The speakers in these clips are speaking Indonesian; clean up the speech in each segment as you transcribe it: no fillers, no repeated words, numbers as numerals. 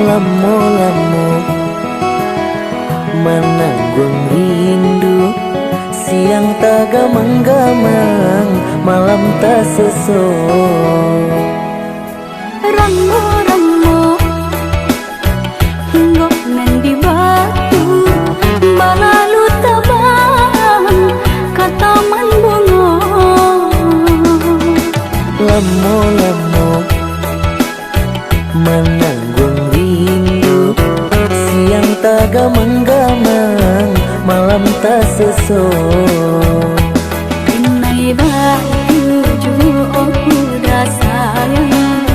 Lamo-lamo menanggung rindu, siang tak gamang-gamang, malam tak sesok. Ramo-ramo hinggok nan di batu, balalu tabang kataman bunga. Lamo-lamo menanggung rindu, siang tak gamang-gamang, malam tak sesok. Inai baju aku dah sayang,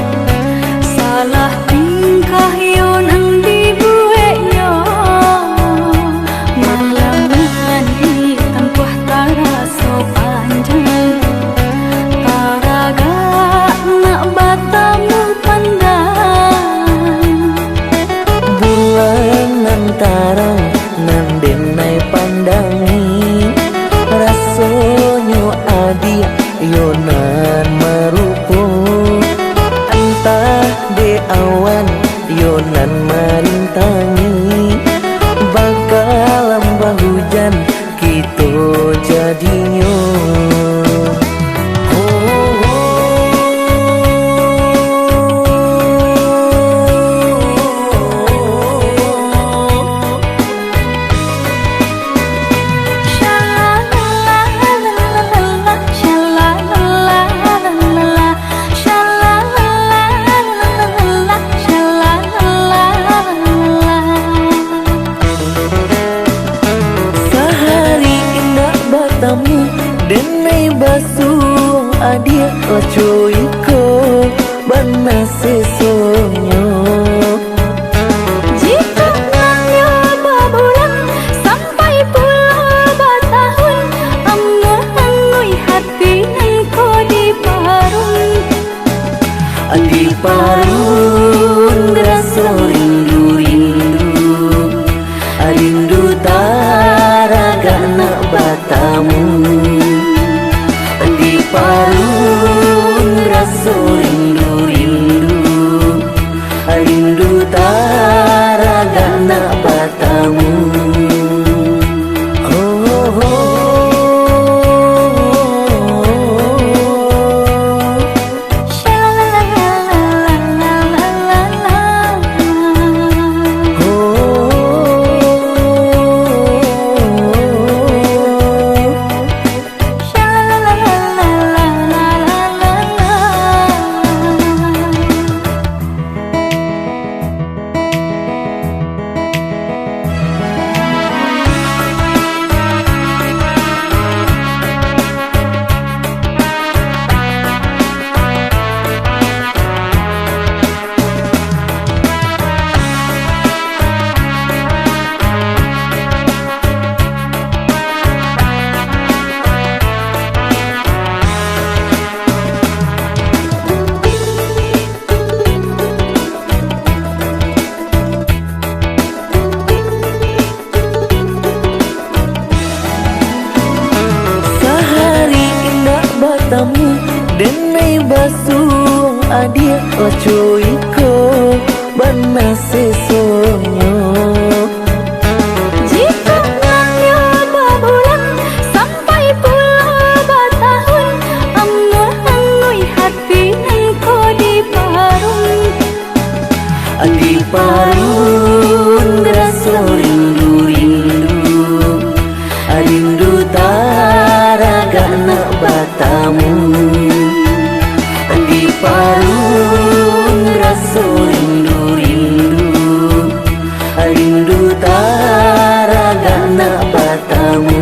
salah tingkah yo nang dibuatnya. Malangan hitam kuah taraso panjang, taraga nak batamu pandang. Bulan antara nan denai pandangi, rasonyo adi yonan marupo, entah de awan yonan marintangi, bakal lambah hujan kita jadinya. Denai basuh adia lacoiko bana sesonyo. Jika nanya babulan sampai pulau batahun, angui hati engkau di parun. Di parun rasa rindu-rindu, rindu taraga nak batamu. Di parun rasa rindu-rindu, rindu taraga nak batamu. Denai basuh adia lacoiko bana sesonyo. Jika nanya babulan sampai pulau batahun, angui hati engkau di parun. Di parun rasa rindu-rindu, rindu taraga nak batamu. Di parun rasa rindu-rindu, rindu taraga nak batamu.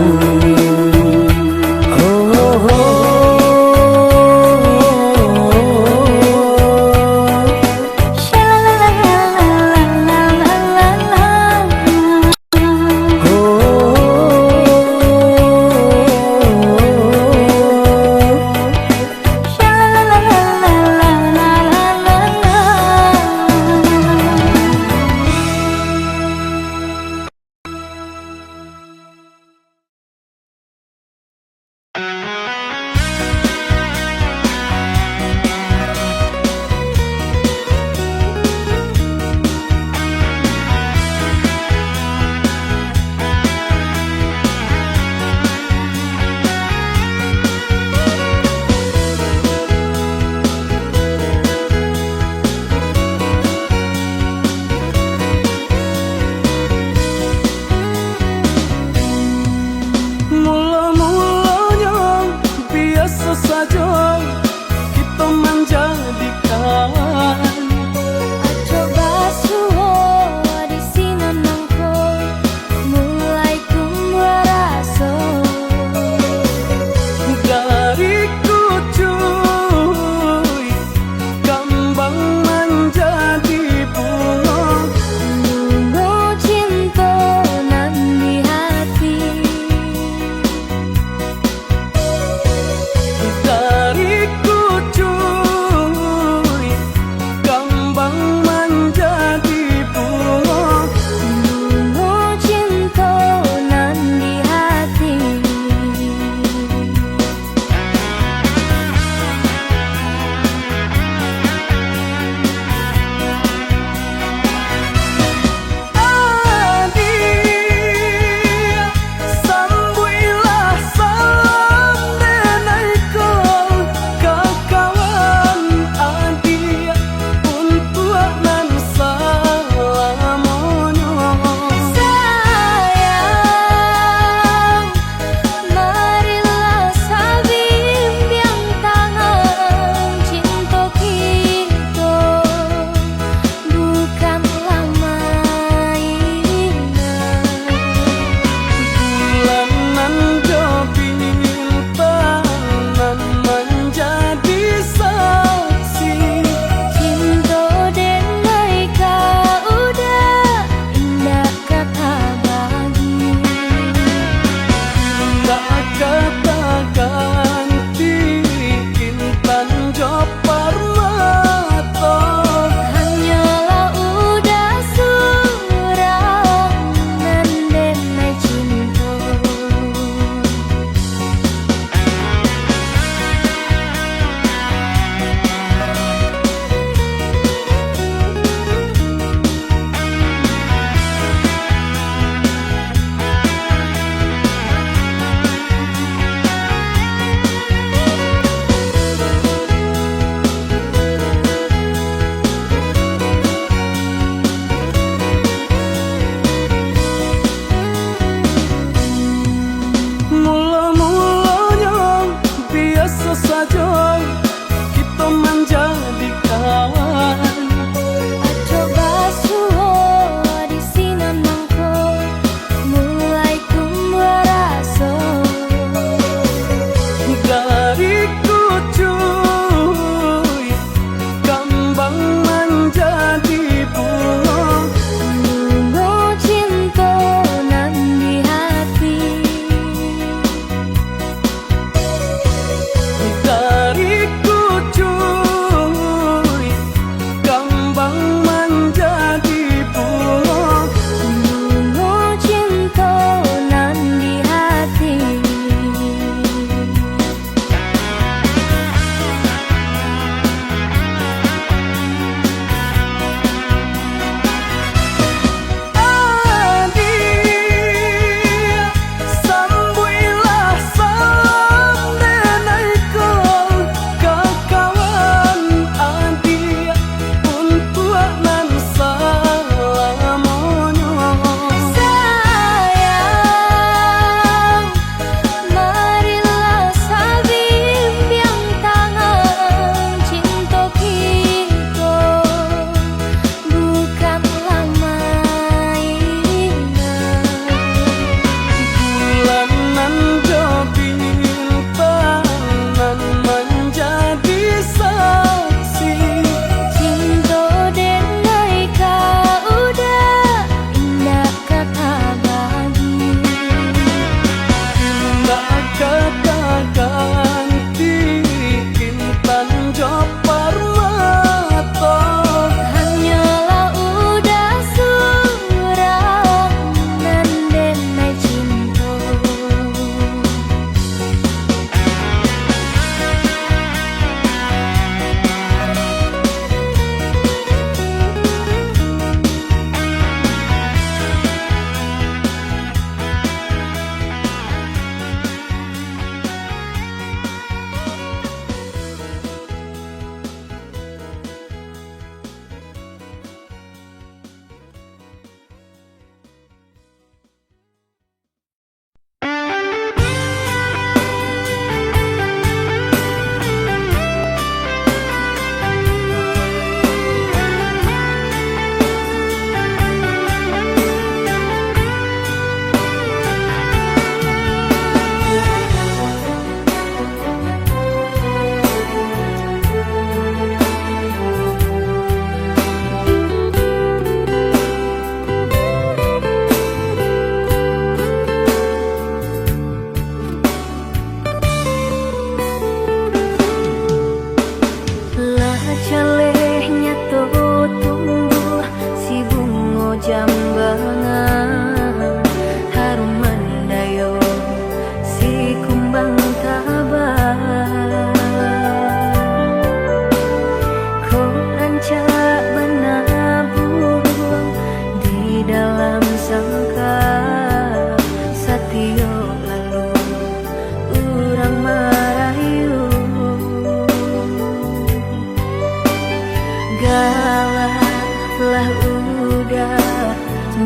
Galak udah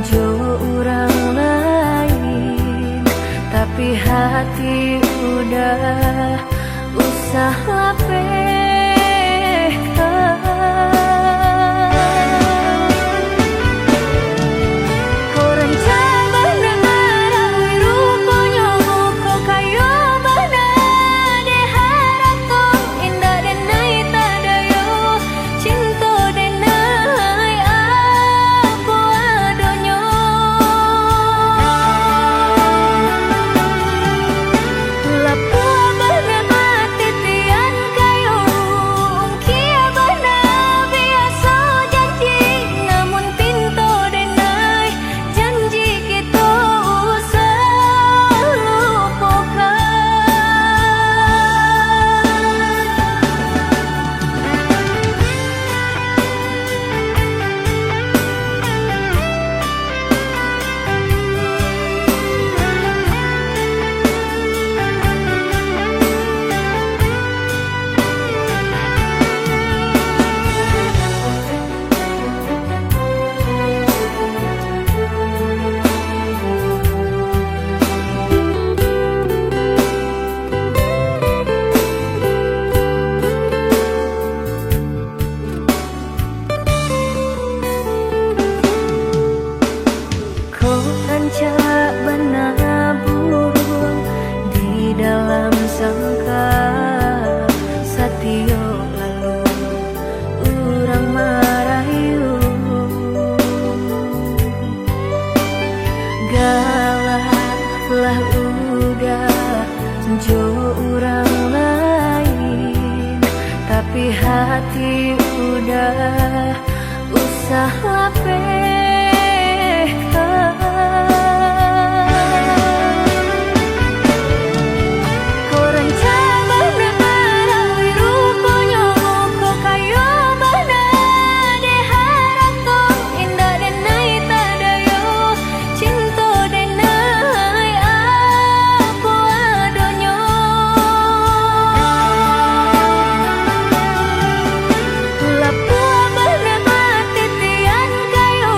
jo orang lain, tapi hati udah usah lapehkan. Kau rencana benar, rupanya kau kayo benar. Deharap kau indah dan naik tadayo, cinta dan naik apa adonyo. Lapua benar mati tian kayo, kia benar biasa janji, namun pintu dan naik janji kita usah lupakan. Kau rancak menabur di dalam sangka satio, lalu orang marayu. Galaklah udah jo orang lain, tapi hati udah usah lapehkan. Kau rencana benar, rupanya kau kayo benar. Deharap kau indah dan naik tadayo, cinta dan naik apa adonyo. Lapua benar mati tian kayo,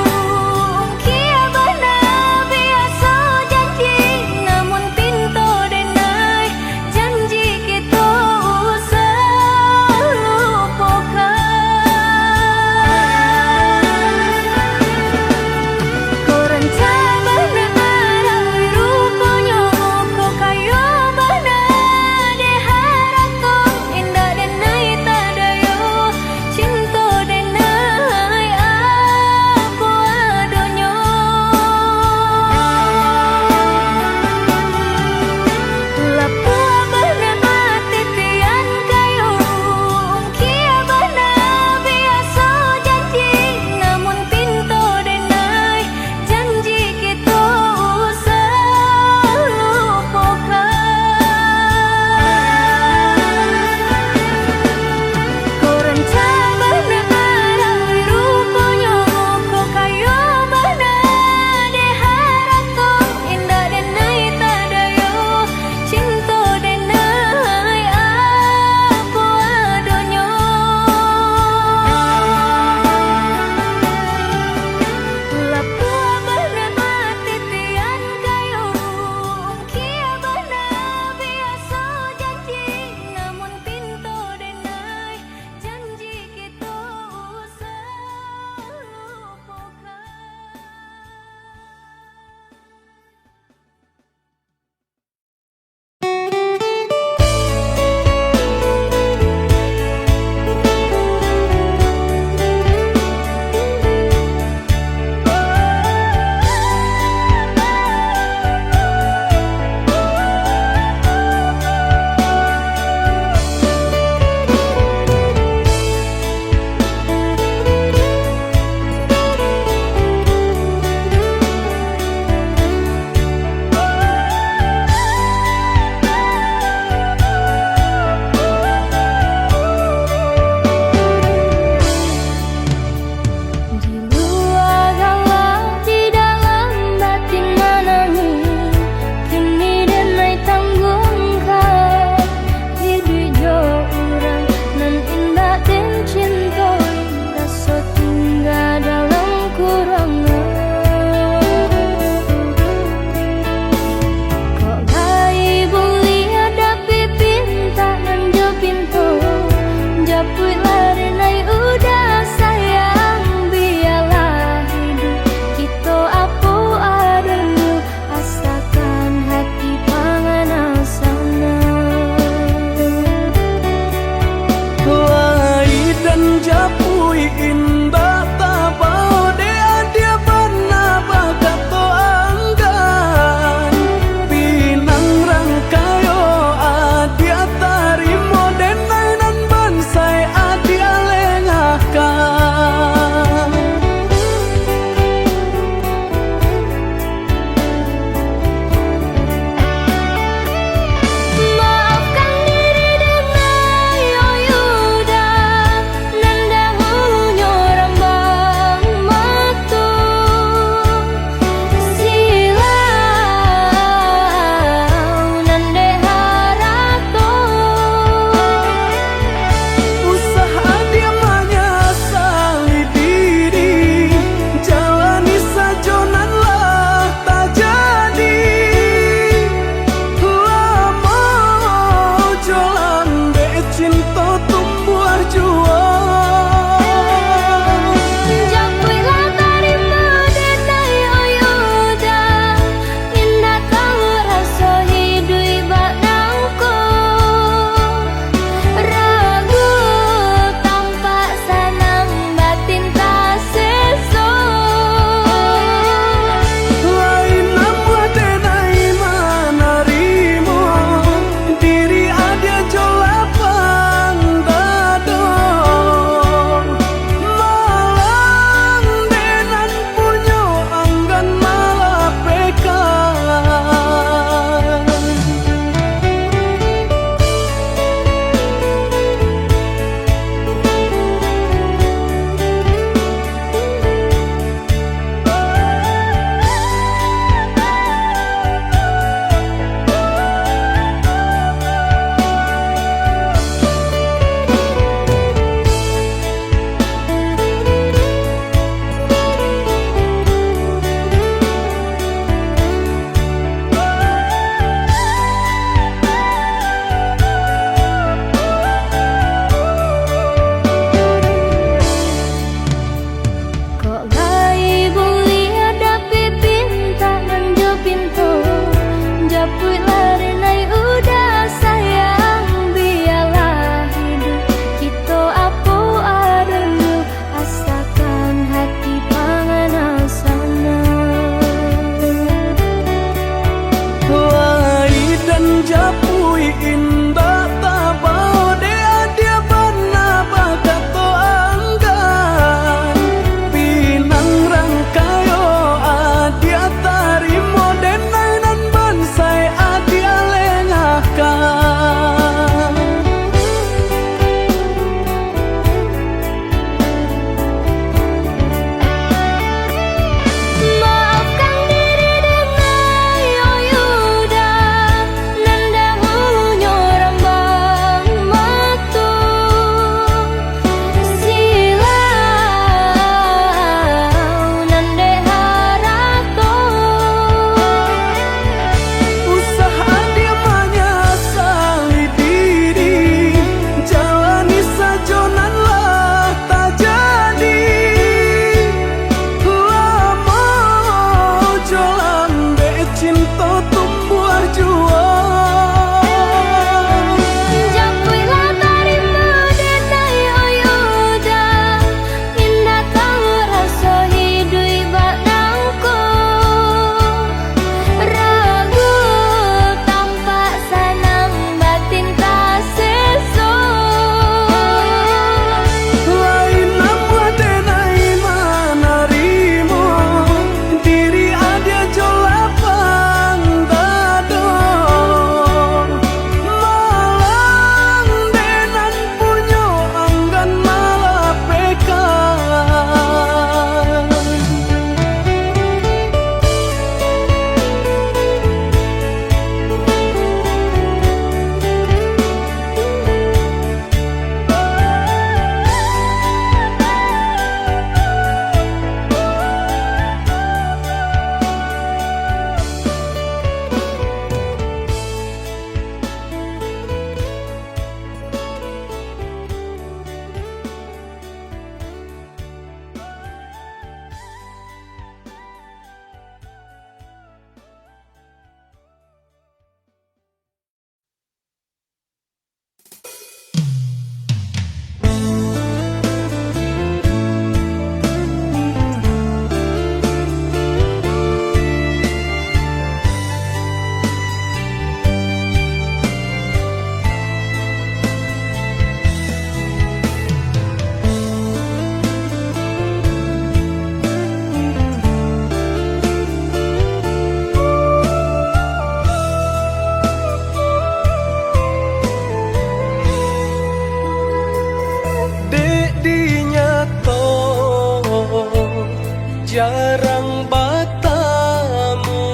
jarang batamu,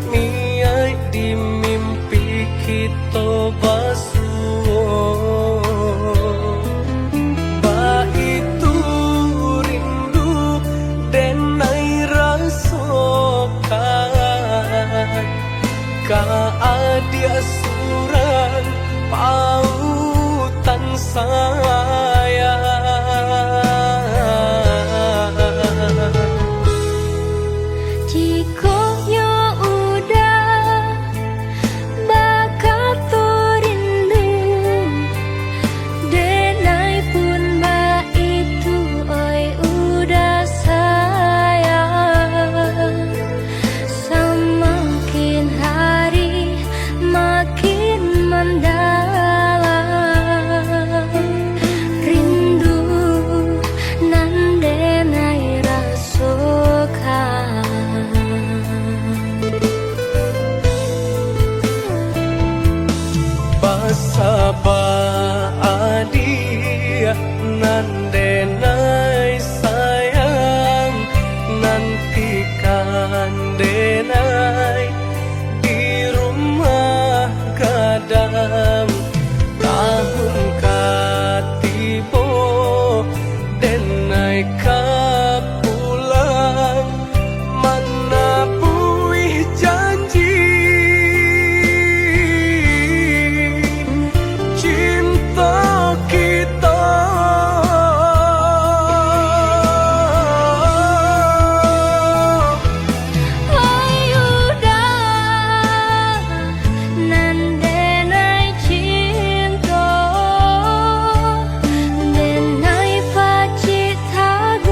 miai di mimpi kita basuh. Ba itu rindu denai rasokan, ka adia surang pautan sayang. Jika yo udah bakal rindu, denai pun ba itu oi udah sayang. Semakin hari makin mendalam, rindu nan denai rasokan. Basaba adia nan denai sayang, nantikan denai di rumah gadang. Tahun katibo denai ka pulang, mana buih janji cinta kita. Ayudah nan denai cinta, denai pacit tagu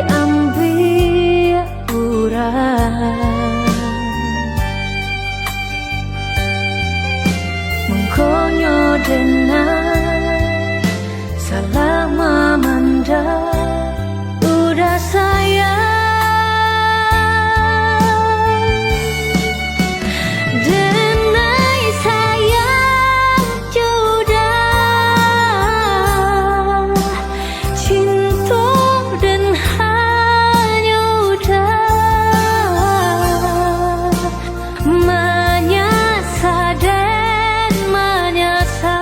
ambil urang mengkonyo denai selama manda udah sayang denai sayang jodoh cinta dan hanya udah menyasa dan menyasa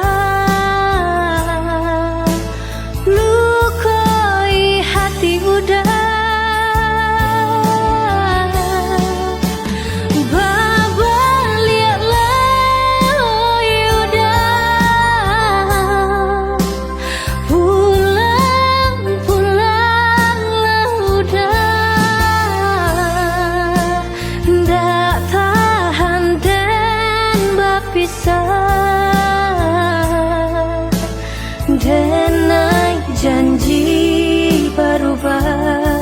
lukai hati udah babalialah udah pulang-pulanglah udah ndak tahan dan berpisah denai janji berubah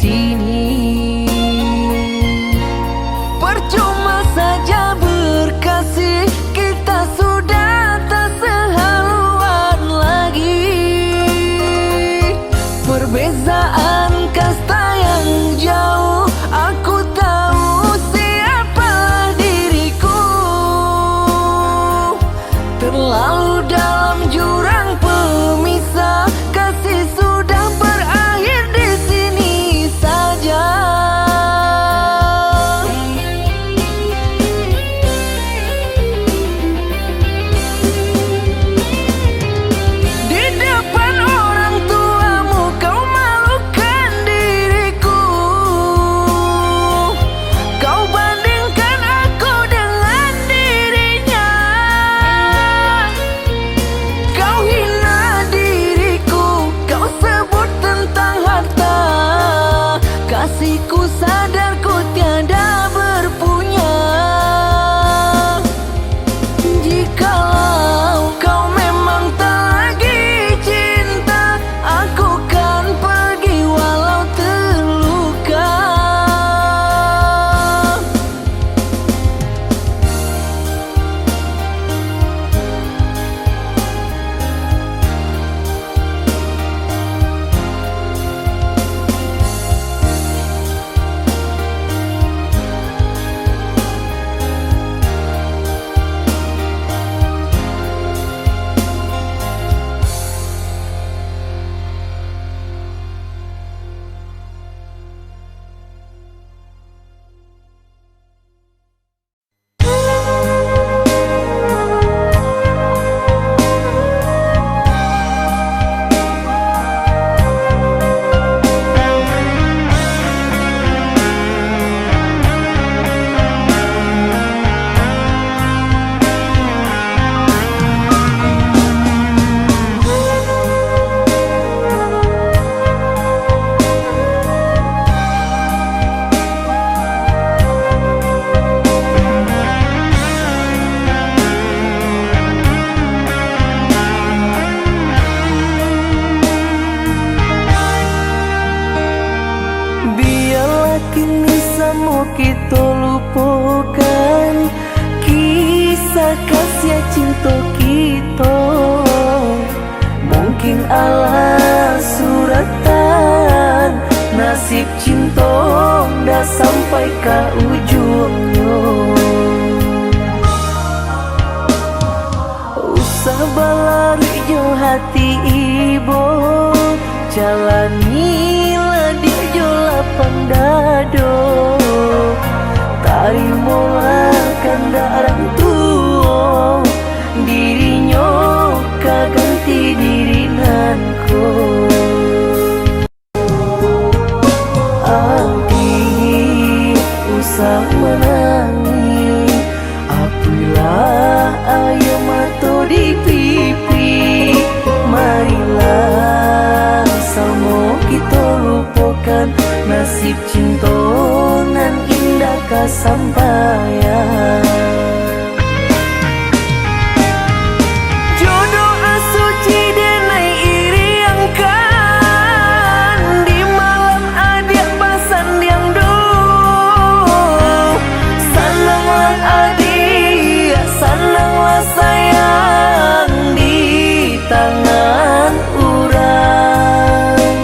sini. Percuma saja berkasih, kita sudah tak sehaluan lagi. Perbezaan kasta yang jauh, aku tahu siapalah diriku. Terlalu dalam jurang pemisah, kasih sudah berakhir di sini saja. Di depan orang tuamu kau malukan diriku. Kau bandingkan aku dengan dirinya. Kau hina diriku, kau sebut tentang harta. Kasihku sadar ku tiada berpunya. Jikalau kau memang tak lagi cinta, aku kan pergi walau terluka. Biarlah kini semua kita lupakan kisah kasih cinta kita. Mungkin Allah suratan, nasib cinta dah sampai ke ujungnya. Usah balari jo hati ibu, jalanilah dia jo lapang dado. Tarimalah kendaraan tua, dirinya kaganti diri nanku. Adik usah menangis, apilah air mata di pipi. Marilah sama kita lupakan nasib cinta nan indah kesampaian. Jodoh asuci denai iri angkan, di malam adik pasan yang do. Senanglah adik, senanglah sayang di tangan urang.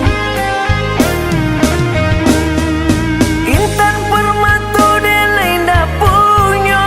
Intan permata denai dah punya,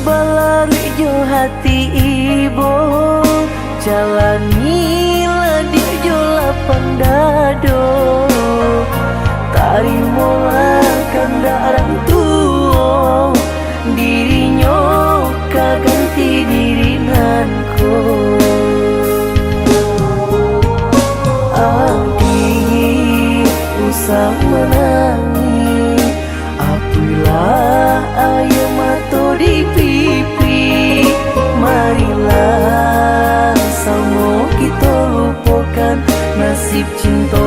balari jo hati ibu jalanilah dia jo lapang dado tarimolah kandaran tuo dirinya kaganti diringanku abdi usah menangi apilah ayo mato di pipi marilah sama kita lupakan nasib cinta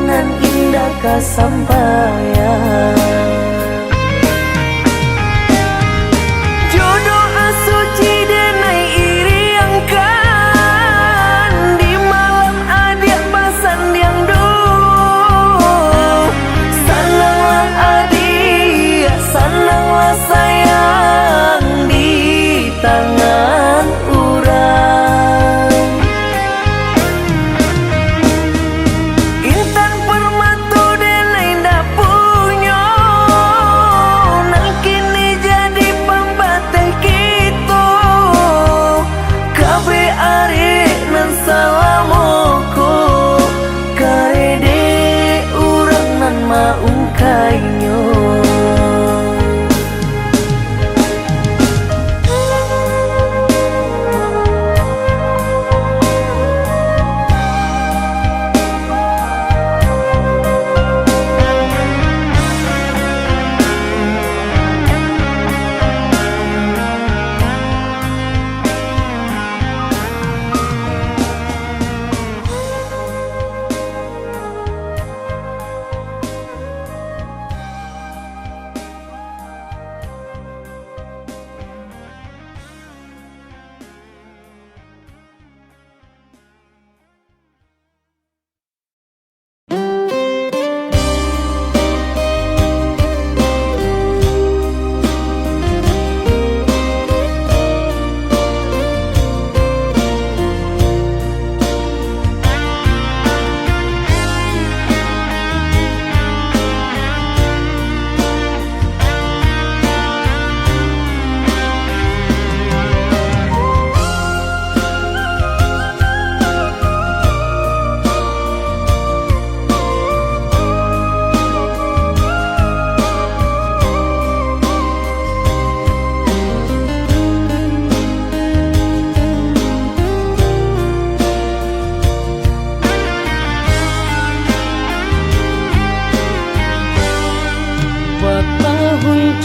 nan indah kasampaian jodoh asuci denai iri angkan di malam adik pasan yang sananglah adik sananglah sayang di tangan urang intan permatu denai ndak punya nang kini jadi pembateh kita kabe arek nan salamoko karede urang nan maungkainyo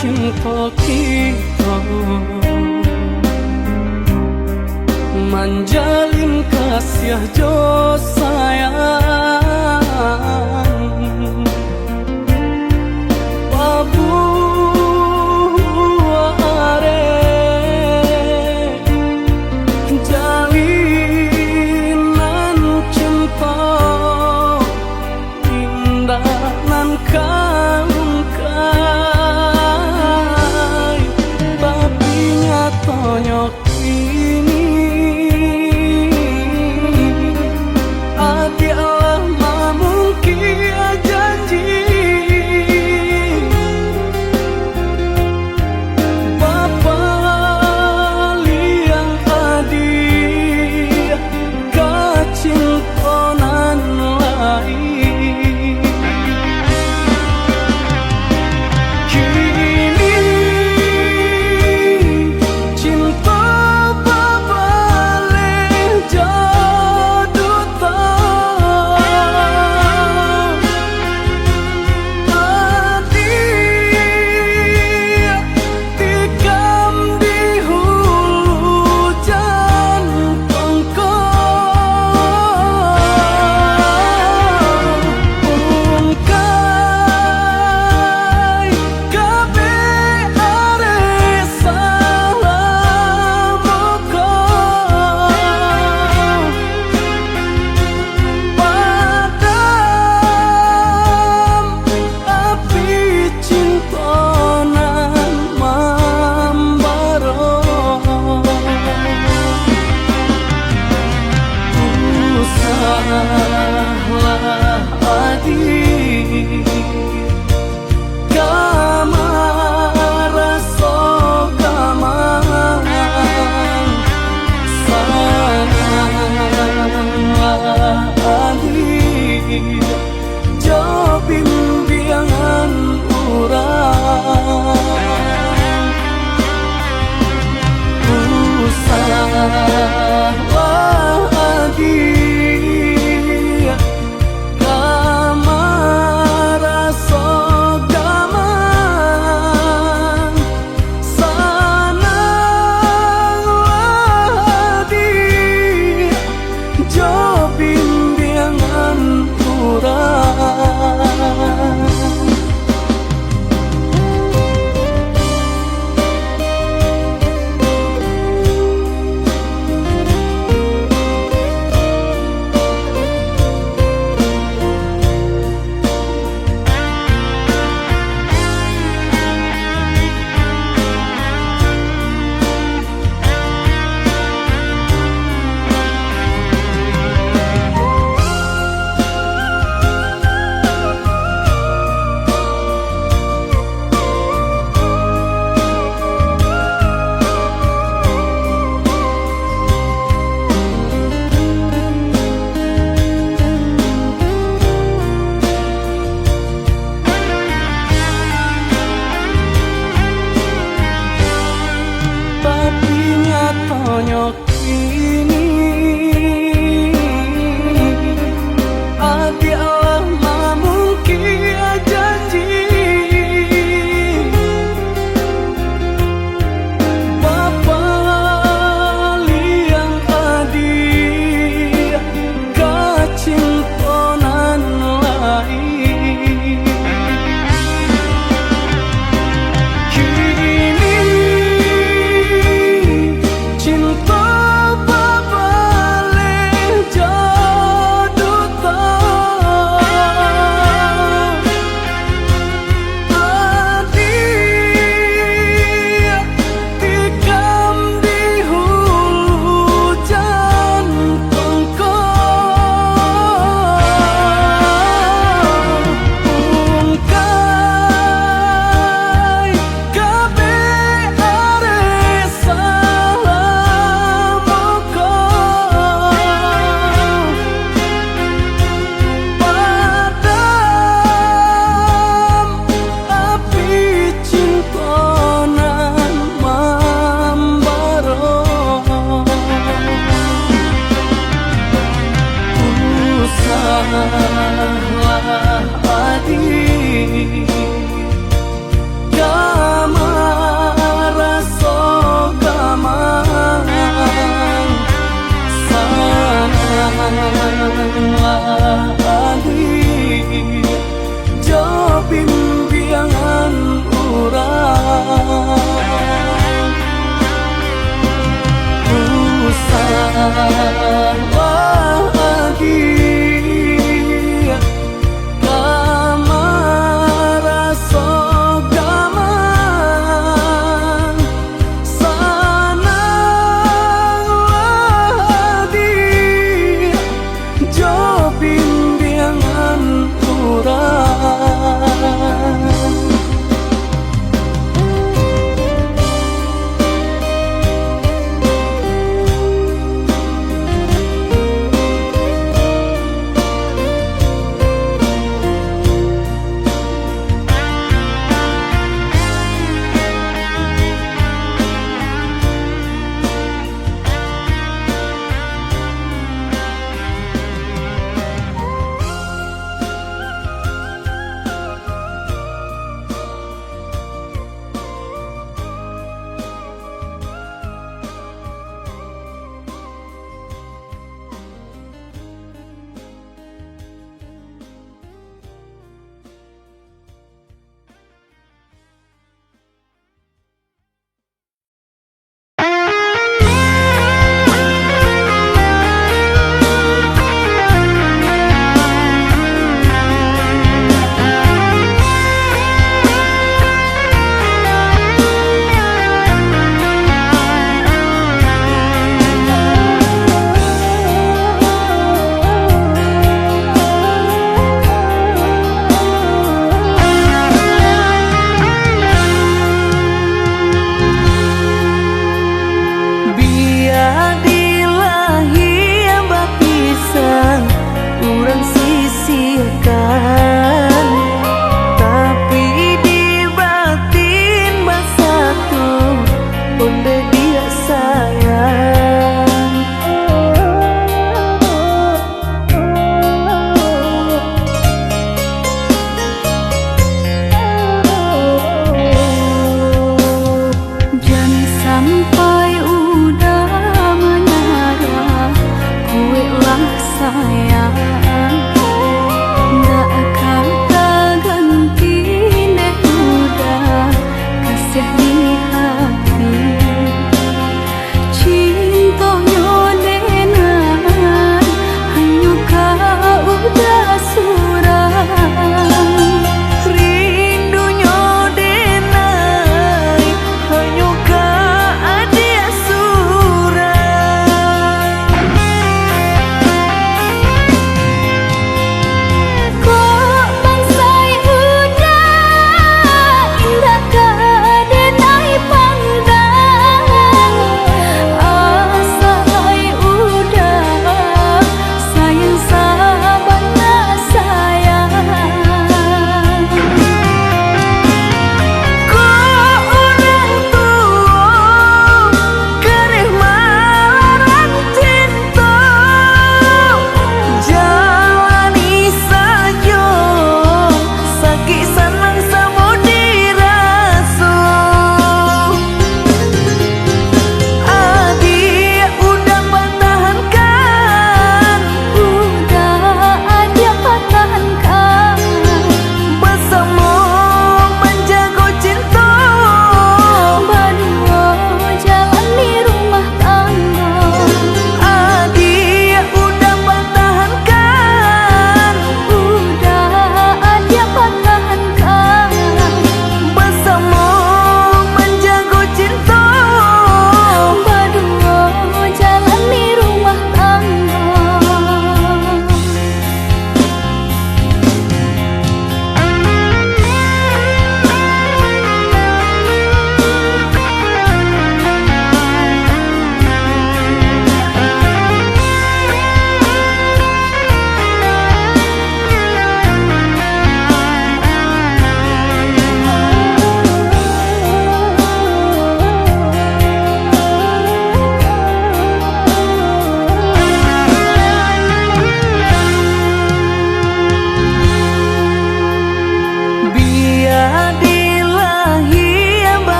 cinta kita manjalin kasih jo sayang babu are jalinan cinta indah nan tonyok ini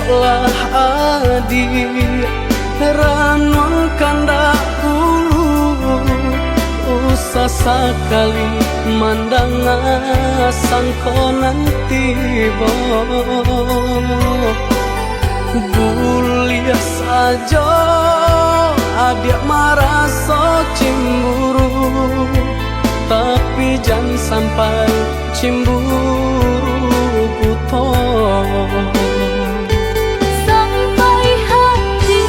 eloklah adik ranong kandak hulu, usah sekali mandang sangkonan tiba. Bulia saja adik merasa cemburu, tapi jangan sampai cemburu buta. Sampai hati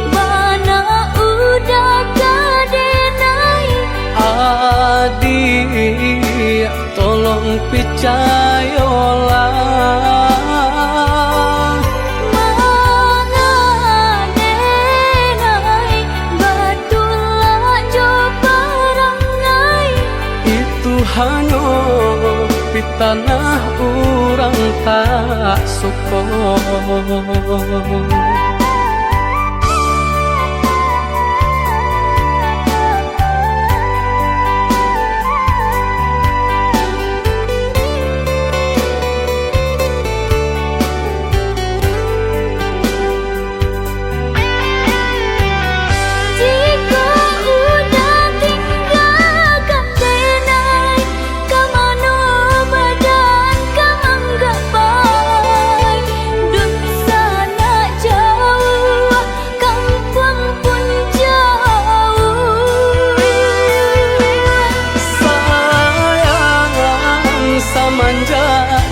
mana udah kadenai. Adik tolong percayalah, hanya di tanah orang tak suka.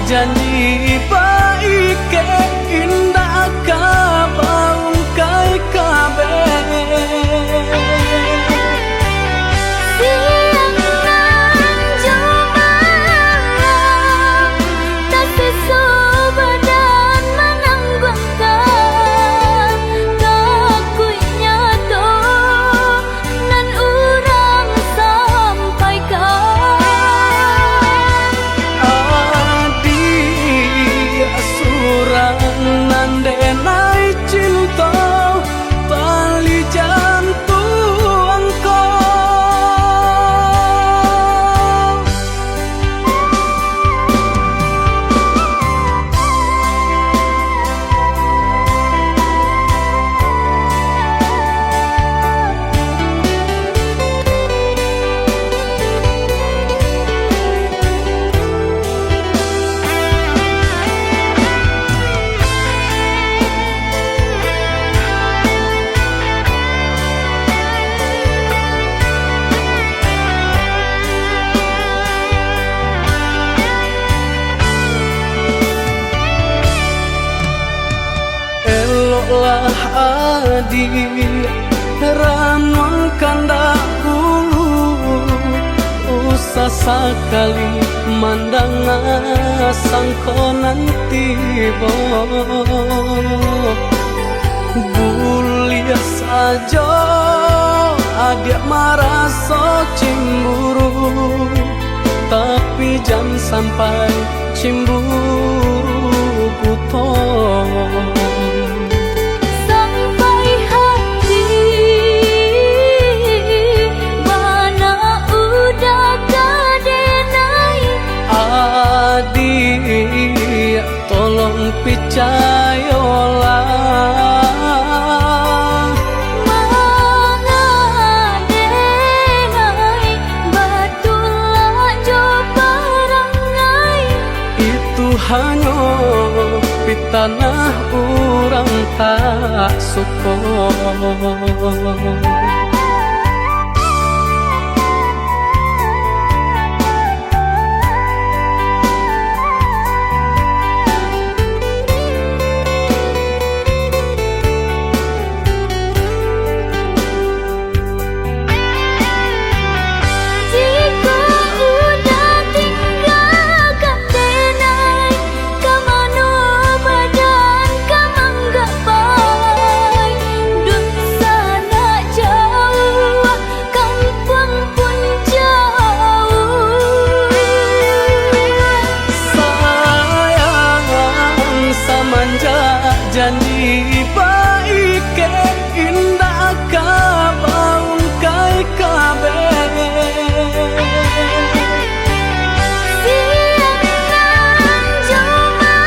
Janji baik ke indah kabaung kai kabe. Siang nan cuma tak sesubadan menanggungkan kakunya to nan urang sampaikan. Nandenai cinta tali jantung lah adik ranong kandak hulu, usah sekali mandang sangkonan tiba. Bulia saja adik merasa cemburu, tapi jangan sampai cemburu buta. Adik tolong percayalah, mengadenai batulah jo perangai. Itu hanya di tanah orang tak suka. Janji baik ke indah kabaung kai kabe. Siang nan cuma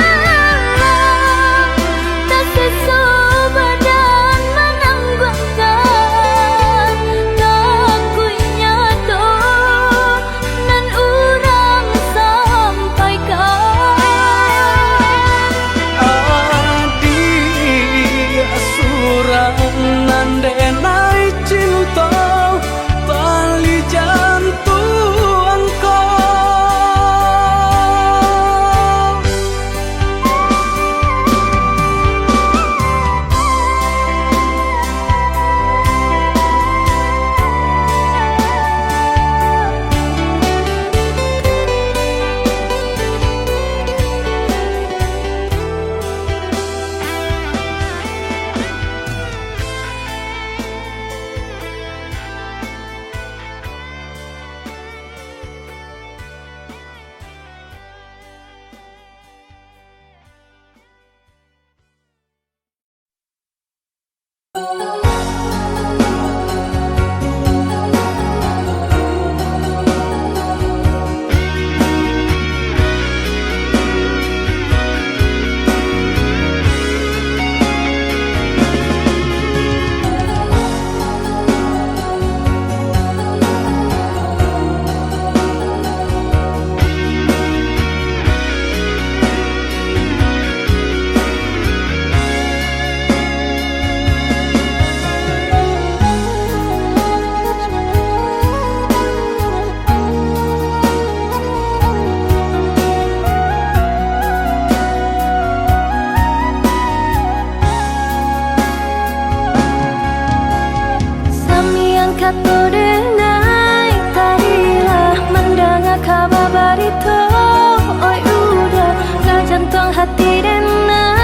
hati dena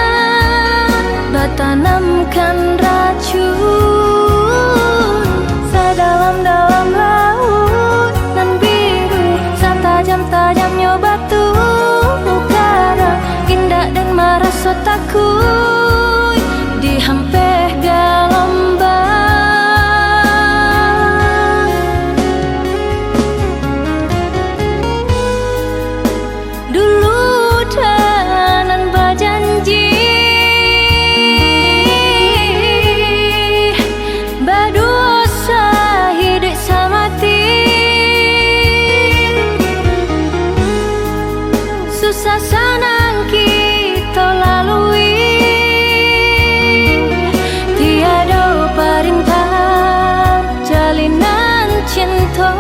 bertanamkan racun sedalam-dalam laut nan biru, setajam-tajamnya batu karang, indah dan merasa takut dihampir gelombang. Susah senang kita lalui, tiada perintah jalinan cinta.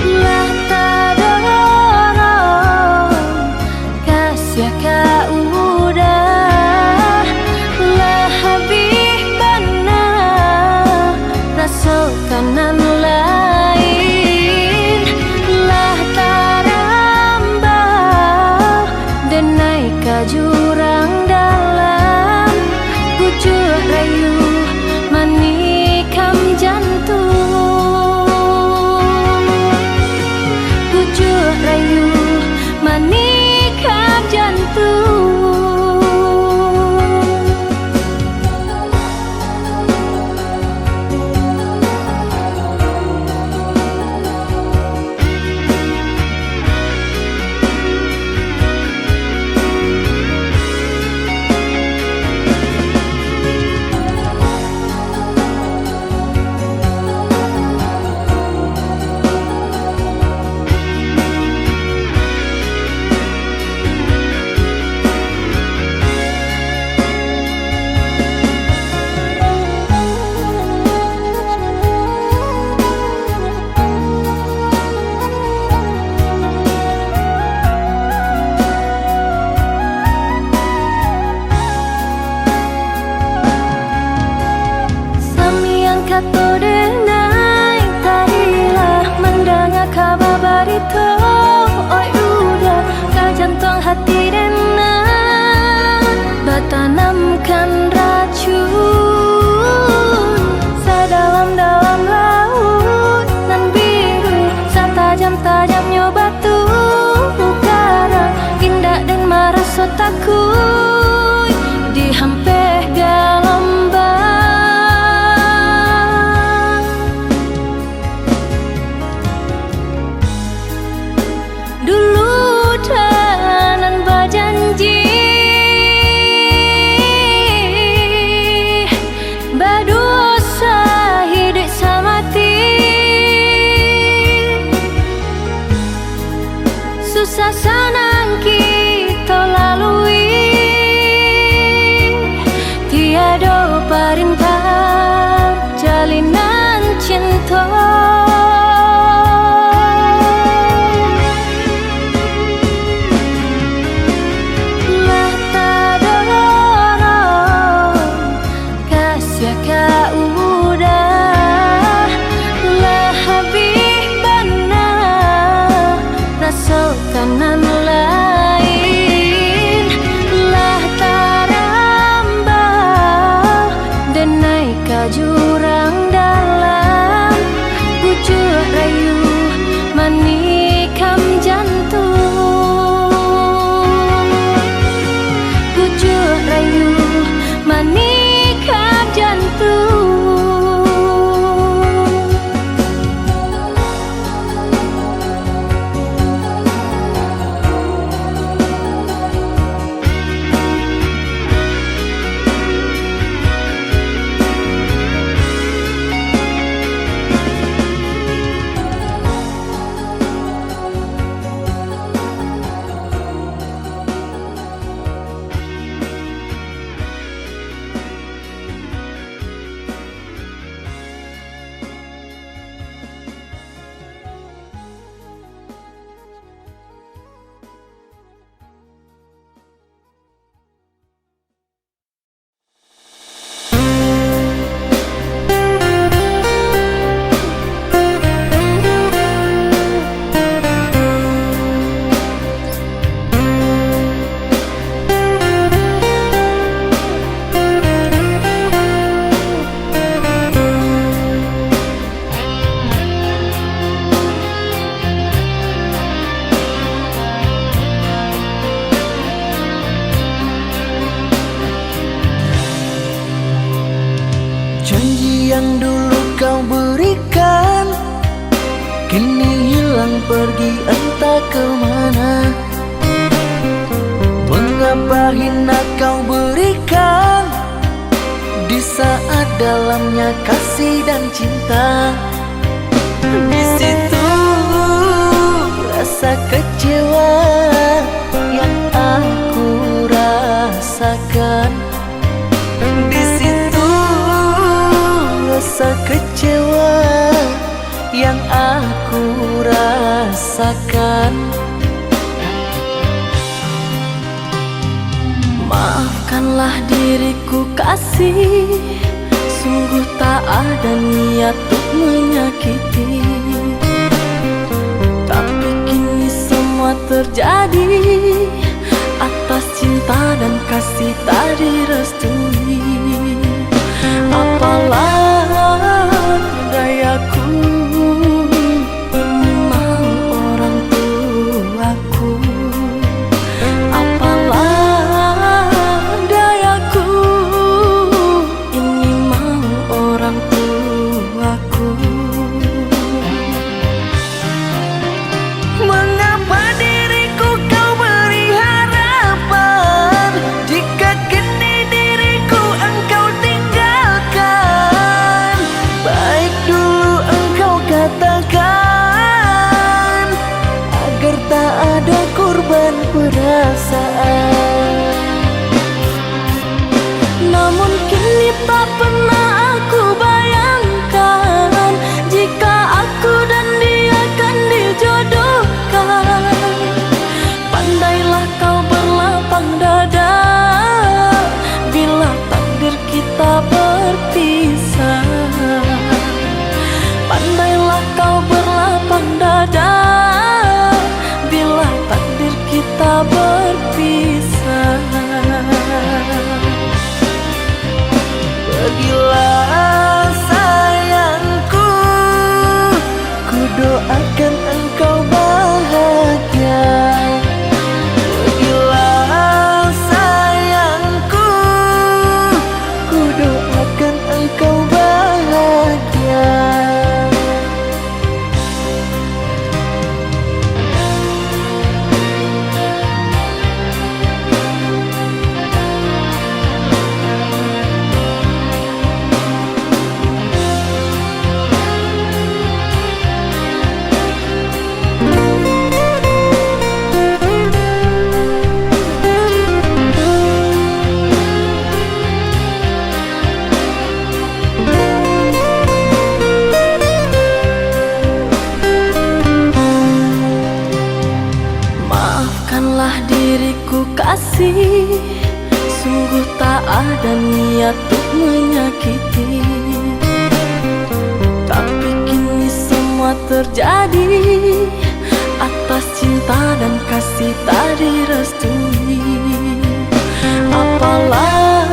Lah tak ada orang kasih kau udah, lah habis benar rasa kanan lain, lah tarambah dan naik ke jurang dalam, pucuk rayu manikam jantung, pucuk rayu manikam jantung. Kata denai tadilah mendengar kabar berita, oi udah ke jantung hati dena bertanamkan racun sedalam-dalam laut nan biru, setajam-tajamnya batu karang, indah dan merasa takut dihampir gelombang. Susah senang kita lalui, tiada perintah jalinan cinta. Lah tak ada orang kasih kau udah, lah habis benar rasa kanan Kini hilang pergi entah kemana. Mengapa hina kau berikan di saat dalamnya kasih dan cinta. Di situ rasa kecewa yang aku rasakan. Di situ rasa kecewa yang aku rasakan. Maafkanlah diriku kasih, sungguh tak ada niat untuk menyakiti. Tapi kini semua terjadi atas cinta dan kasih tak direstui. Apalah dayaku, ini mau orang tuaku. Apalah dayaku, ini mau orang tuaku. Mengapa diriku kau beri harapan jika kini diriku engkau tinggalkan? Baik dulu engkau katakan agar tak ada korban perasaan. Namun kini tak pernah aku bayangkan jika aku dan dia akan dijodohkan. Pandailah kau berlapang dada bila takdir kita berpisah. Pandailah kau berlapang dada bila takdir kita berpisah. Pergilah sayangku, ku doakan engkau bahagia. Pergilah sayangku, ku doakan engkau bahagia. Maafkanlah diriku kasih, sungguh tak ada niat untuk menyakiti. Tapi kini semua terjadi atas cinta dan kasih tak direstui. Apalah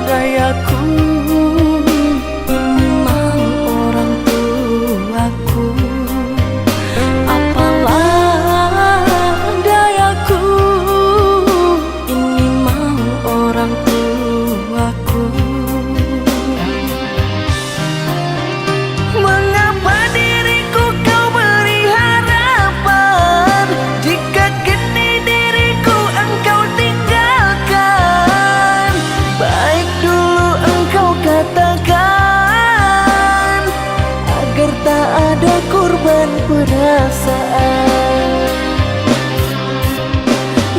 dayaku, ini mau orang tuaku. Apalah dayaku, ini mau orang tuaku. Mengapa diriku kau beri harapan jika kini diriku engkau tinggalkan? Baik dulu engkau katakan agar tak ada korban perasaan.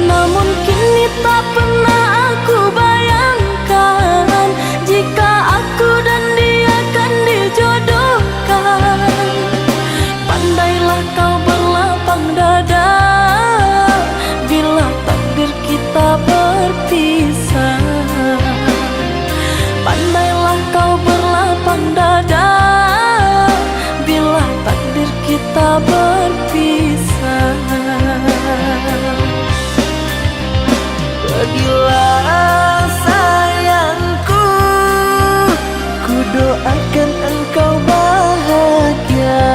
Namun kini tak pernah aku bayangkan jika aku dan dia akan dijodohkan. Pandailah kau berlapang dada bila takdir kita berpisah. Pandailah kau berlapang dada bila takdir kita berpisah. Pergilah sayangku, ku doakan engkau bahagia.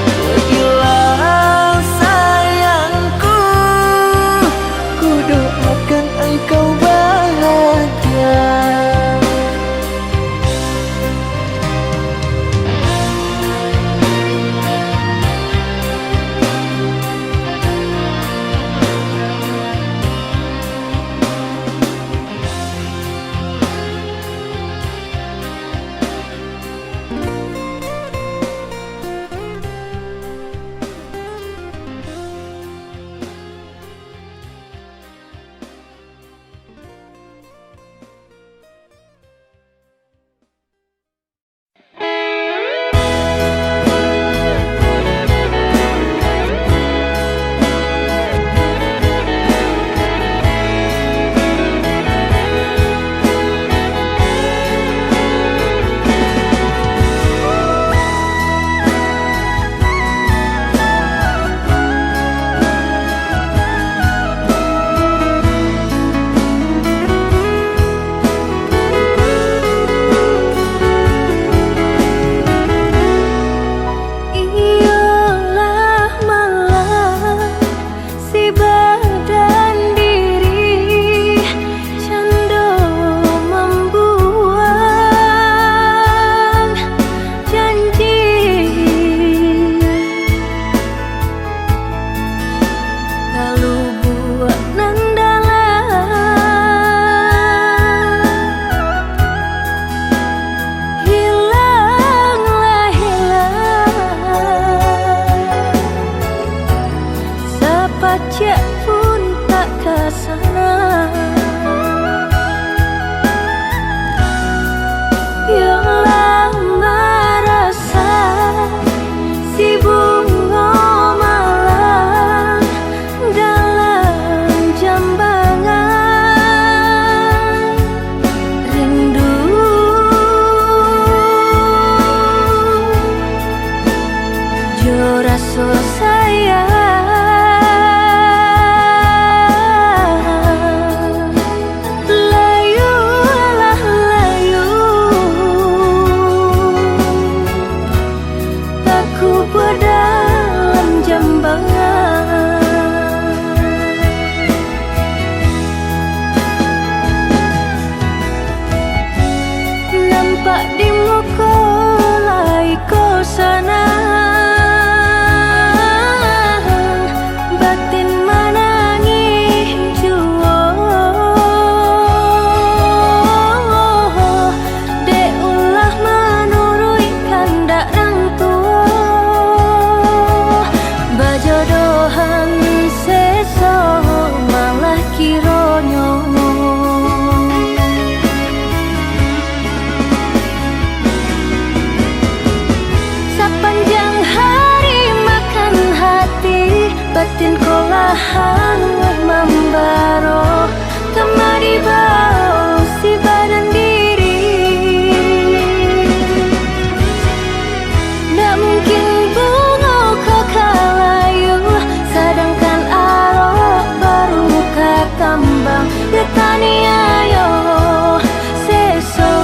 Pergilah sayangku, ku doakan engkau bahagia. Yo rasa sayang layu lah layu, aku berdalam jambangan. Nampak di muka lai kau sana, batin menangis jua. Dek ulah menurut kandak nang tua, bajodohan seso malah kironyo. Sepanjang hari makan hati, batin kolahan membaro, kemari bau si badan diri. Nggak mungkin bunga kau kalayu, sedangkan arok baru kekambang. Getani ayo seso.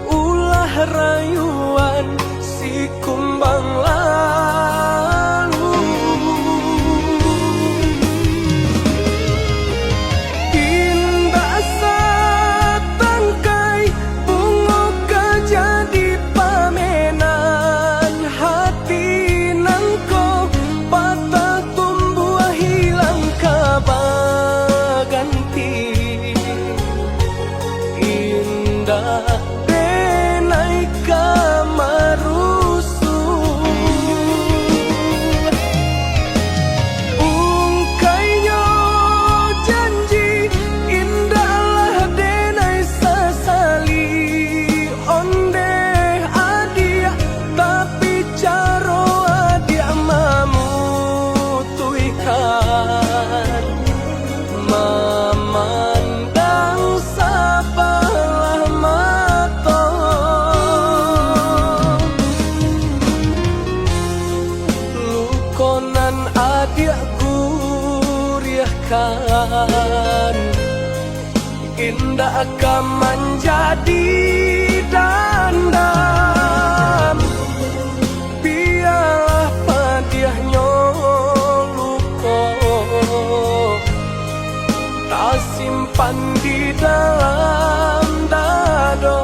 ulah rayuan si kumbang lalu. Indah satangkai bunga kejadi pamenan hati nangko patah tumbuh hilang kabaganti. Indah denai kamarusu ungkainya janji indahlah denai sasali onde adia tapi caro adia mamutuikan memandang sabalah mata lukonan adia guriahkan indah akan menjadi dandam biarlah padiahnya luko tak simpan di dalam dado.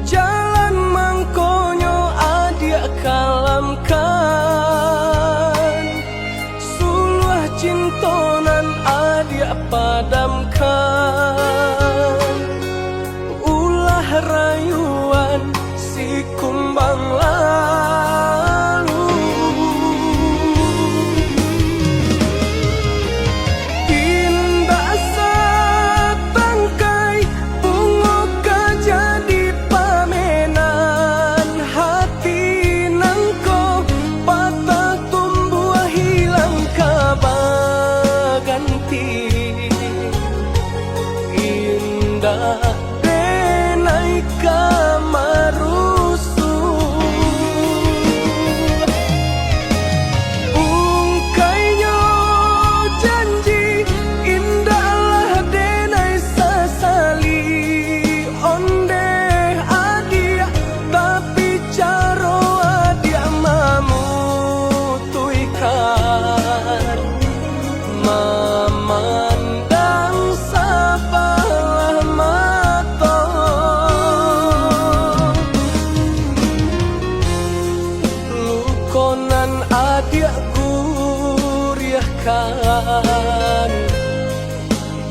Jalan mangkonyo adia kalamkan suluh cintonan adia padamkan ulah rayuan si kumbang lalu. Indah satangkai bunga kejadi pamenan hati nangko patah tumbuh hilang kabaganti. Indah denai kamarusu ungkainya janji indahlah denai sasali onde adia tapi caro adia mamutuikan memandang sabalah mata lukonan adia guriahkan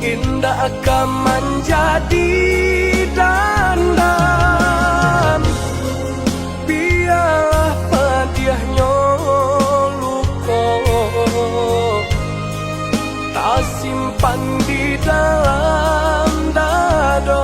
indah akan menjadi dandam biarlah padiahnya luko tak simpan di dalam dado.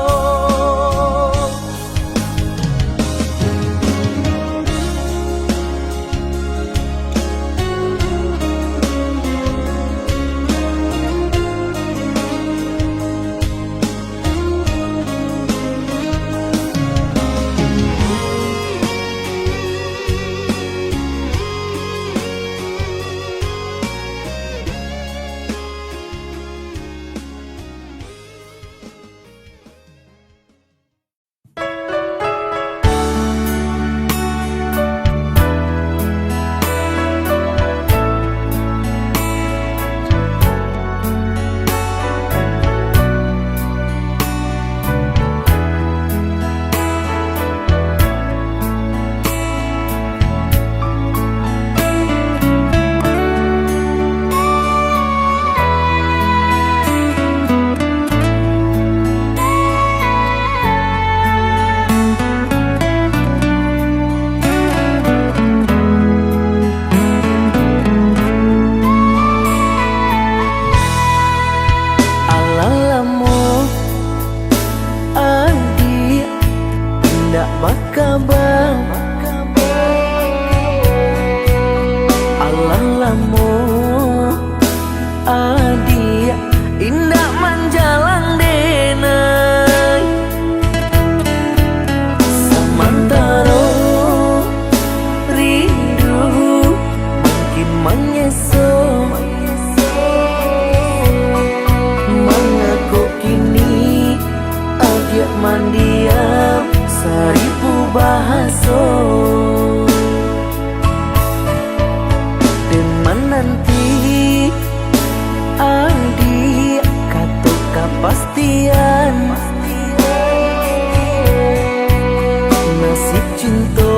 nasib cinta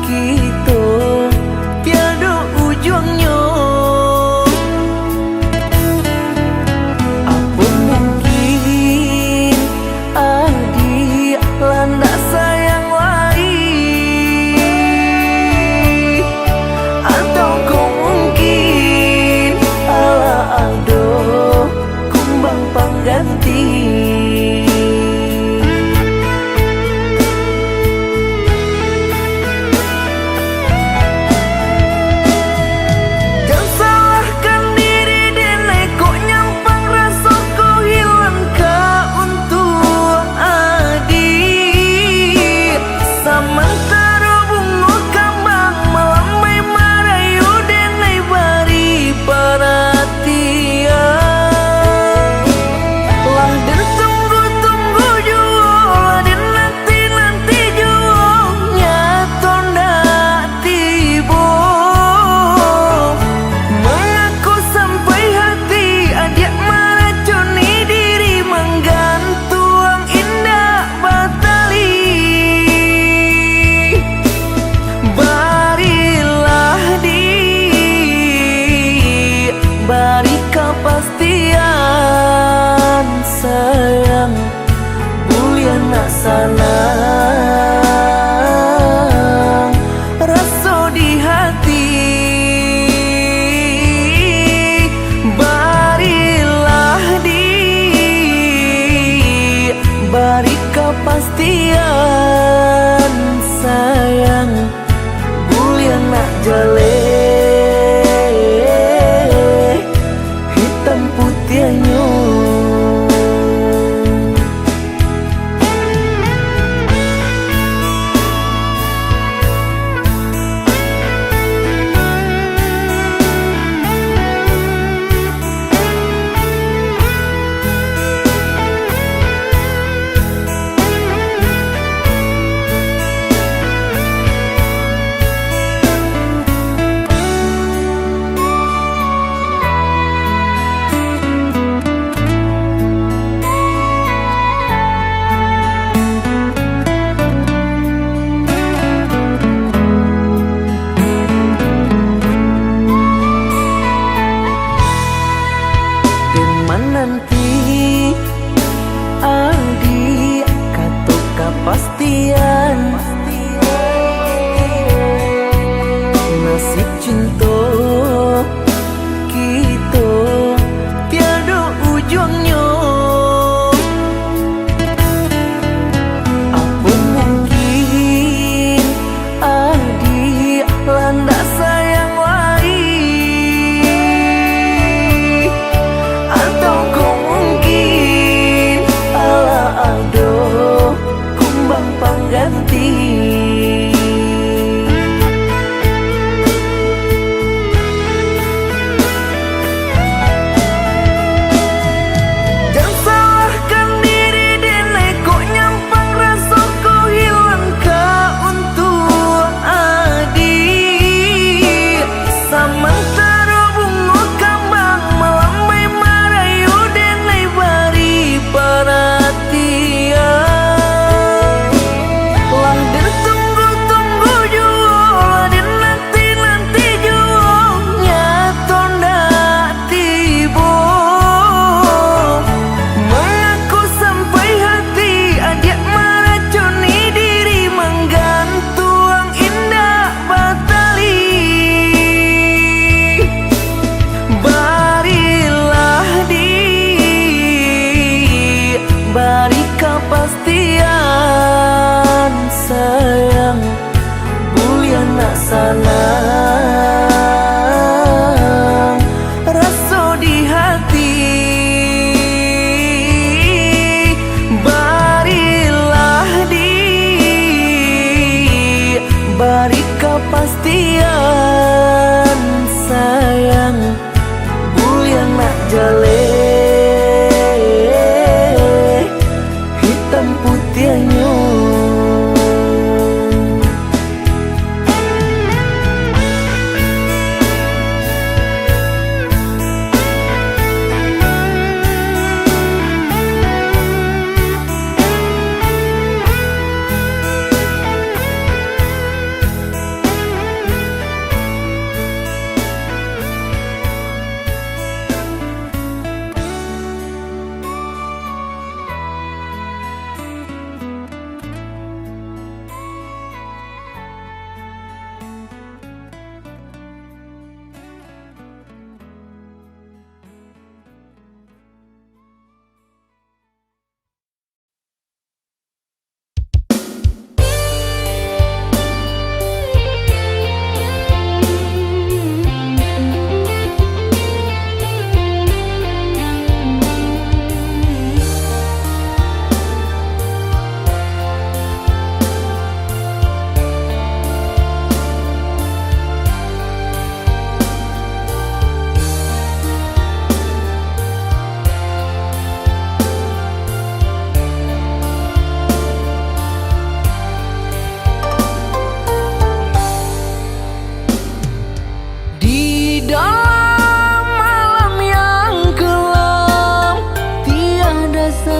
kita tiada ujungnya. Apa mungkin adik landa sayang lain, atau kau mungkin ala ado kumbang pengganti. Beri kepastian sayang, mulia nak salah rasa di hati. Barilah beri kepastian sayang, mulia nak jale nanti adik kata kepastian nasib cinta kita tiada ujungnya. Apa mungkin adik landa sayang lain, atau kau mungkin ala ado kumbang pengganti. Beri kepastian sayang, mulia nak salah rasa di hati. Barilah beri kepastian sayang, mulia nak jale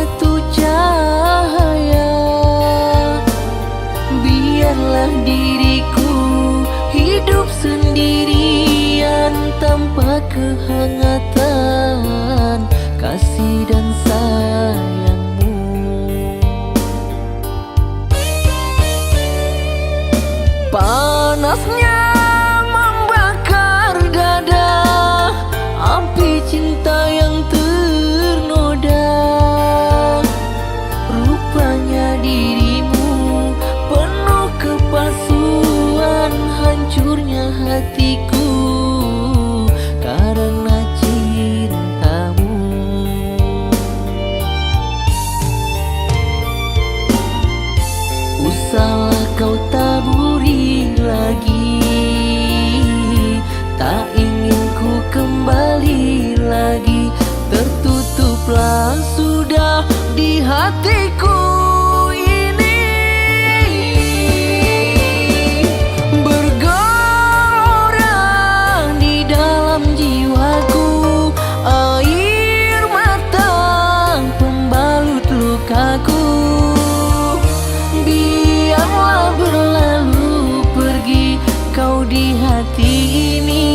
satu cahaya. Biarlah diriku hidup sendirian tanpa kehangatan kasih dan sayangmu. Panasnya membakar dada, api cinta yang ternoda. Rupanya dirimu penuh kepalsuan, hancurnya hatiku karena cintamu. Usahlah kau taburi lagi, tak ingin ku kembali lagi. Tertutuplah sudah di hatiku ini. Bergelora di dalam jiwaku air mata pembalut lukaku. Biarlah berlalu pergi kau di hati ini.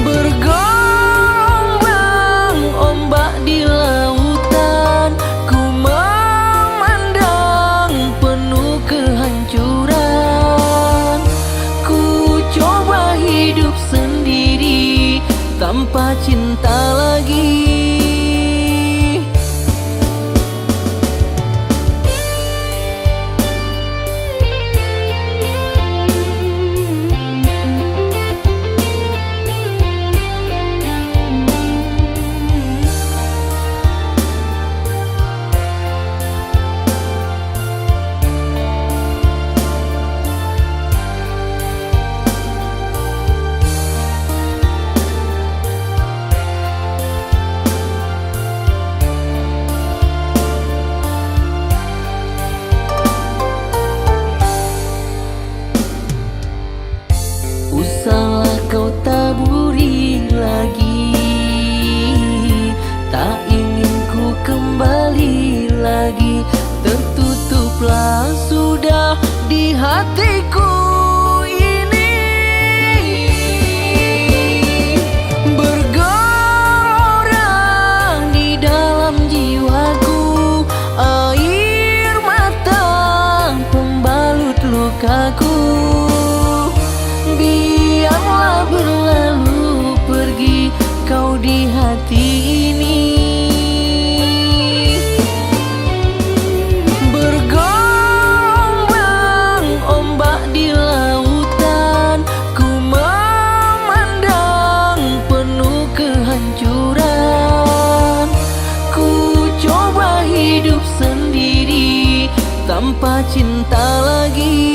Bergelombang ombak di lautan, ku memandang penuh kehancuran. Ku coba hidup sendiri tanpa cinta lagi. Usahlah kau taburi lagi, tak ingin ku kembali lagi. Tertutuplah sudah di hatiku ini. Bergelora di dalam jiwaku air mata pembalut lukaku. Biarlah berlalu pergi kau di hati ini. Bergelombang ombak di lautan, ku memandang penuh kehancuran. Ku coba hidup sendiri tanpa cinta lagi.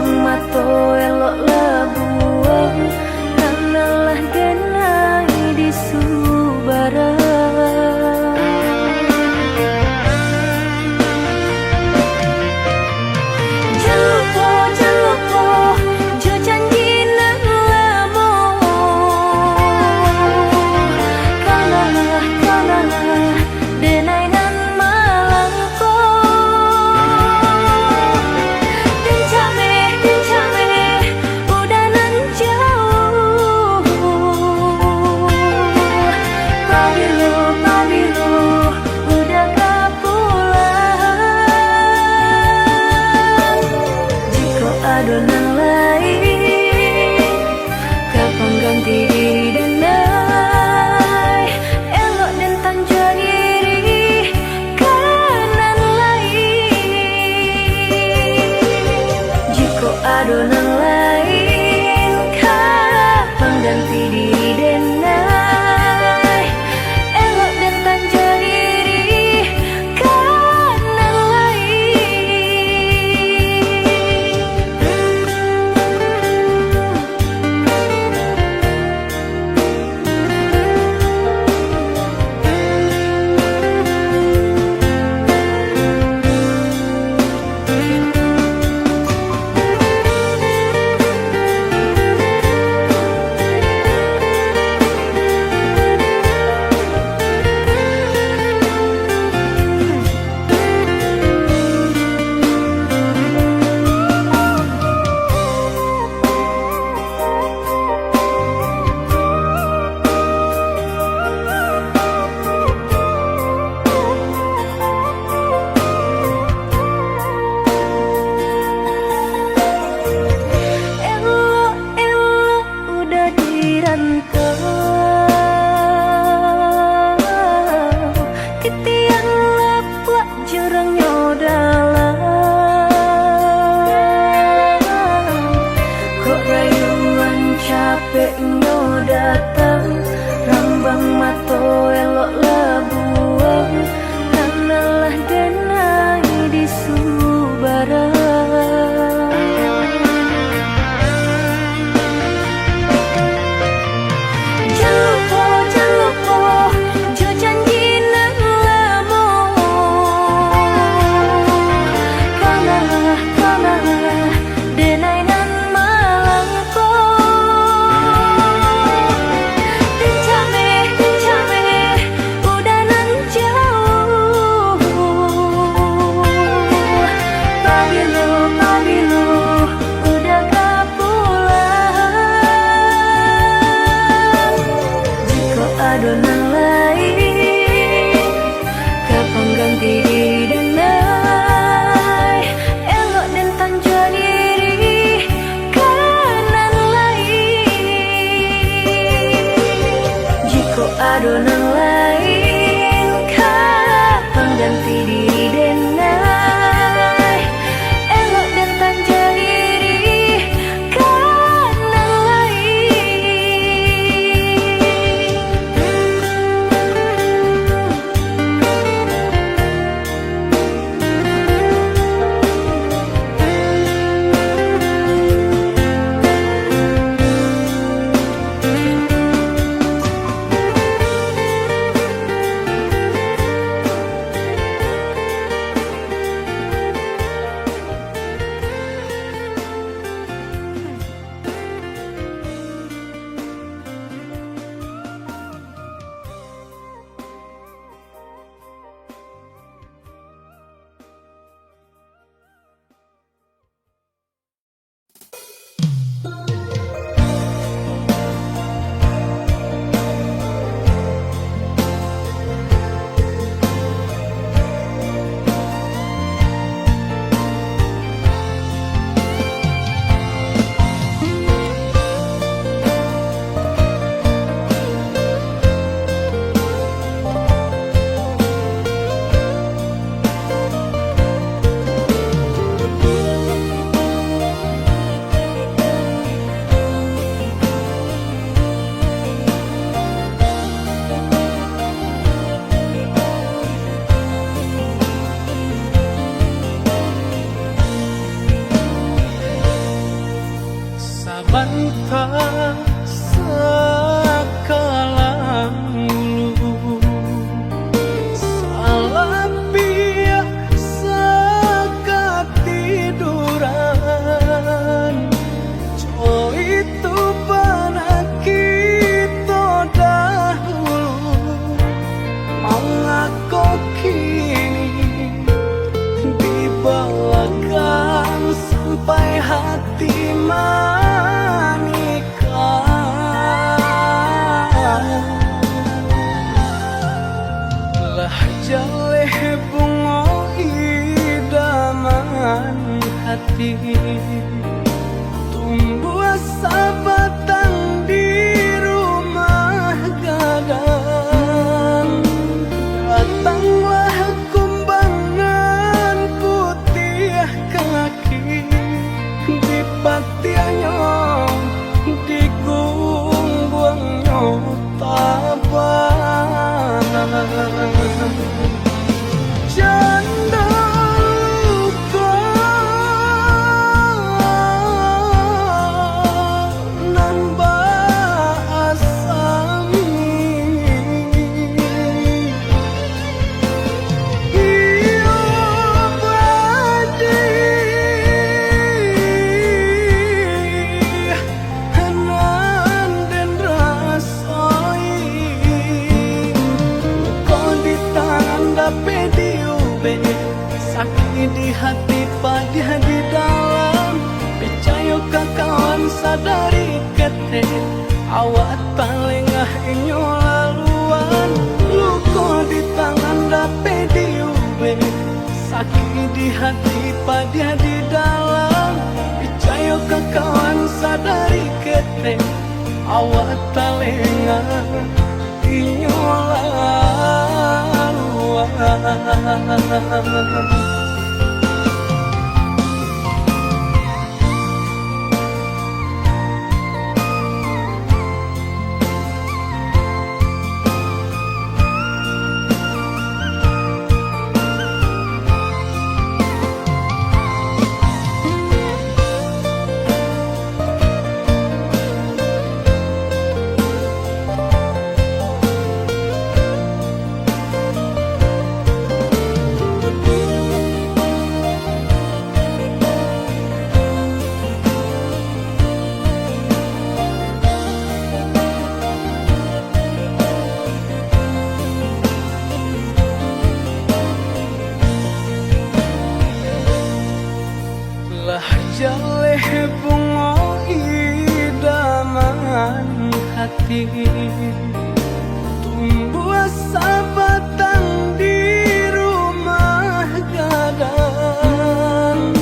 Rambang mato elok labuang, kanalah genai di Subara. Adonan lain kapan ganti diri denai, elok dan tanja diri kanan lain. Jika adonan lain kapan ganti diri denai, elok dan tanja diri kanan lain. Titian leplak jurangnya dalam, kok rayuan capeknya datang. Rambang mato elok labuang, kanalah denai di Subara. Adonan lain kapan ganti diri denai, elok dan tanja diri kanan lain. Jika adonan lain kapan ganti diri denai, elok dan tanja diri kanan lain. sabantah sakalang ulu salah pihak sakatiduran co itu pernah kita dahulu mengaku kini dibalakan sampai hati lah jaleh bunga idaman hati tumbuh sabatang di rumah gadang datanglah kumbangan putih kaki di patiannya di gungguangnya tabanan janda luka nan basami iyo badi hanan dan rasai kau di tangan dape diube sakit di hati pada di dalam percaya ke kawan sadari kete awak talengah inyo laluan luka di tangan dape diube sakit di hati pada di dalam percaya ke kawan sadari kete awak talengah inyo laluan lah jaleh bunga idaman hati tumbuh sabatang di rumah gadang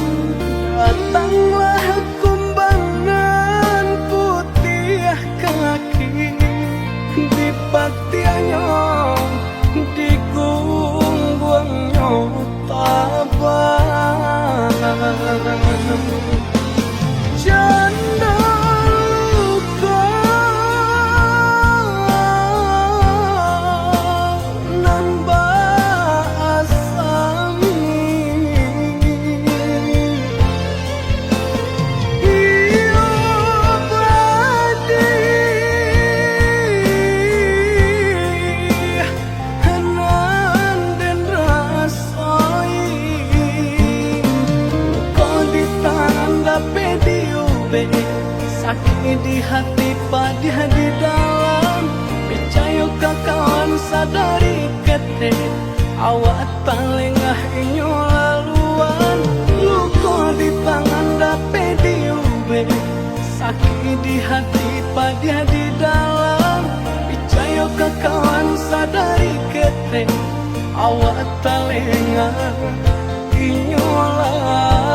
datanglah kumbangan putih kaki di patiannya di gungguangnya tabanan janda luka nan basami iyo badi hanan dan rasai dape diube sakit di hati pada di dalam percaya ke kawan sadari kete awak talengah inyo laluan luka di tangan dape diube sakit di hati pada di dalam percaya ke kawan sadari kete awak talengah inyo laluan